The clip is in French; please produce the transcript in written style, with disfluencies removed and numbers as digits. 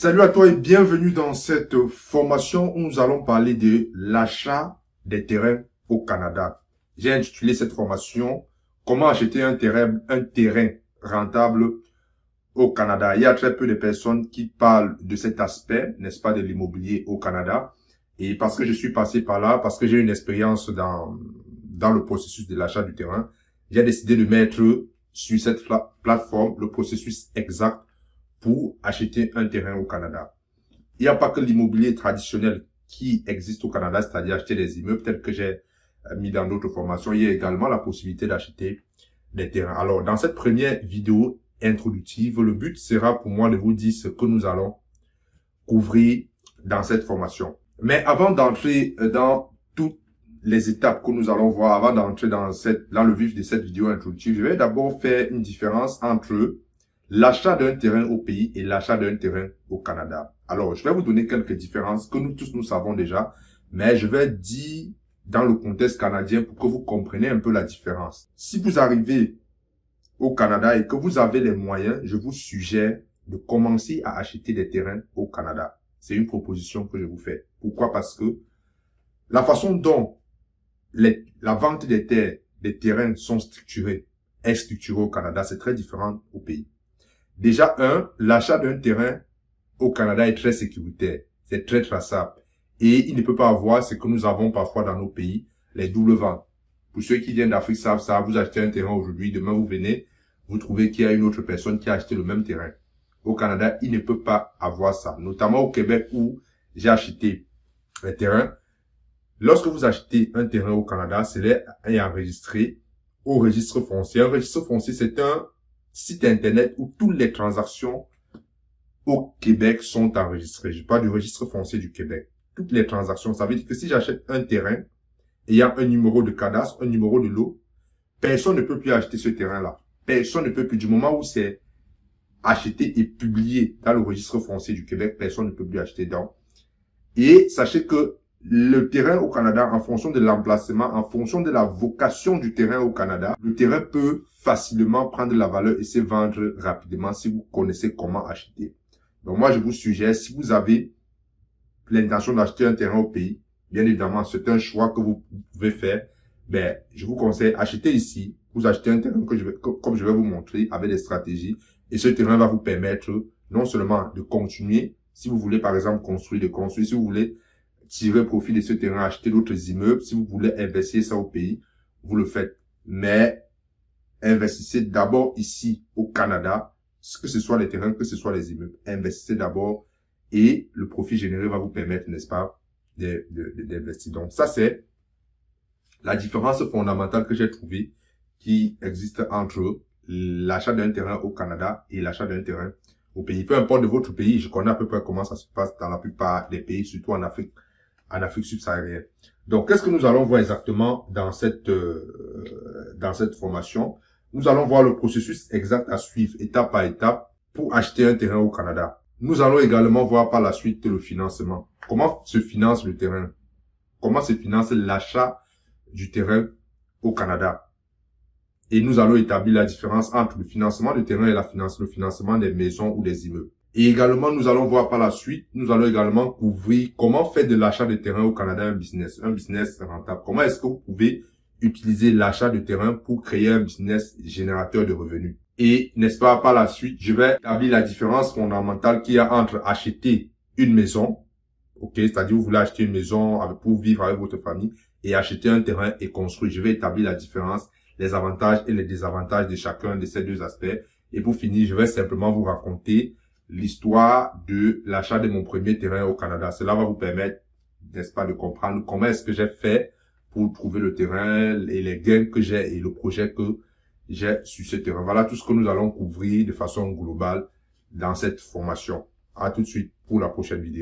Salut à toi et bienvenue dans cette formation où nous allons parler de l'achat des terrains au Canada. J'ai intitulé cette formation « Comment acheter un terrain rentable au Canada ». Il y a très peu de personnes qui parlent de cet aspect, n'est-ce pas, de l'immobilier au Canada. Et parce que je suis passé par là, parce que j'ai une expérience dans le processus de l'achat du terrain, j'ai décidé de mettre sur cette plateforme le processus exact pour acheter un terrain au Canada. Il n'y a pas que l'immobilier traditionnel qui existe au Canada, c'est-à-dire acheter des immeubles tels que j'ai mis dans d'autres formations. Il y a également la possibilité d'acheter des terrains. Alors, dans cette première vidéo introductive, le but sera pour moi de vous dire ce que nous allons couvrir dans cette formation. Mais avant d'entrer dans toutes les étapes que nous allons voir, avant d'entrer dans le vif de cette vidéo introductive, je vais d'abord faire une différence entre l'achat d'un terrain au pays et l'achat d'un terrain au Canada. Alors, je vais vous donner quelques différences que nous tous nous savons déjà, mais je vais dire dans le contexte canadien pour que vous compreniez un peu la différence. Si vous arrivez au Canada et que vous avez les moyens, je vous suggère de commencer à acheter des terrains au Canada. C'est une proposition que je vous fais. Pourquoi? Parce que la façon dont la vente des terrains est structurée au Canada, c'est très différent au pays. Déjà, l'achat d'un terrain au Canada est très sécuritaire. C'est très traçable. Et il ne peut pas avoir ce que nous avons parfois dans nos pays, les doubles ventes. Pour ceux qui viennent d'Afrique savent ça, vous achetez un terrain aujourd'hui, demain vous venez, vous trouvez qu'il y a une autre personne qui a acheté le même terrain. Au Canada, il ne peut pas avoir ça. Notamment au Québec où j'ai acheté les terrains. Lorsque vous achetez un terrain au Canada, c'est enregistré au registre foncier. Un registre foncier, c'est un site internet où toutes les transactions au Québec sont enregistrées. Je parle du registre foncier du Québec. Toutes les transactions, ça veut dire que si j'achète un terrain ayant un numéro de cadastre, un numéro de lot, personne ne peut plus acheter ce terrain-là. Personne ne peut plus. Du moment où c'est acheté et publié dans le registre foncier du Québec, personne ne peut plus acheter dedans. Et sachez que le terrain au Canada, en fonction de l'emplacement, en fonction de la vocation du terrain au Canada, le terrain peut facilement prendre la valeur et se vendre rapidement si vous connaissez comment acheter. Donc moi, je vous suggère, si vous avez l'intention d'acheter un terrain au pays, bien évidemment, c'est un choix que vous pouvez faire. Ben, je vous conseille, achetez ici. Vous achetez un terrain comme je vais vous montrer, avec des stratégies. Et ce terrain va vous permettre non seulement de continuer, si vous voulez par exemple construire, de construire, si vous voulez tirer profit de ce terrain, acheter d'autres immeubles, si vous voulez investir ça au pays, vous le faites. Mais investissez d'abord ici au Canada, que ce soit les terrains, que ce soit les immeubles. Investissez d'abord et le profit généré va vous permettre, n'est-ce pas, d'investir. Donc ça, c'est la différence fondamentale que j'ai trouvée qui existe entre l'achat d'un terrain au Canada et l'achat d'un terrain au pays. Peu importe de votre pays, je connais à peu près comment ça se passe dans la plupart des pays, surtout en Afrique subsaharienne. Donc, qu'est-ce que nous allons voir exactement dans cette formation? Nous allons voir le processus exact à suivre, étape par étape, pour acheter un terrain au Canada. Nous allons également voir par la suite le financement. Comment se finance le terrain? Comment se finance l'achat du terrain au Canada? Et nous allons établir la différence entre le financement du terrain et le financement des maisons ou des immeubles. Et également, nous allons voir par la suite, nous allons également couvrir comment faire de l'achat de terrain au Canada un business rentable. Comment est-ce que vous pouvez utiliser l'achat de terrain pour créer un business générateur de revenus. Et, n'est-ce pas, par la suite, je vais établir la différence fondamentale qu'il y a entre acheter une maison, ok, c'est-à-dire vous voulez acheter une maison pour vivre avec votre famille, et acheter un terrain et construire. Je vais établir la différence, les avantages et les désavantages de chacun de ces deux aspects. Et pour finir, je vais simplement vous raconter l'histoire de l'achat de mon premier terrain au Canada. Cela va vous permettre, n'est-ce pas, de comprendre comment est-ce que j'ai fait pour trouver le terrain et les gains que j'ai et le projet que j'ai sur ce terrain. Voilà tout ce que nous allons couvrir de façon globale dans cette formation. À tout de suite pour la prochaine vidéo.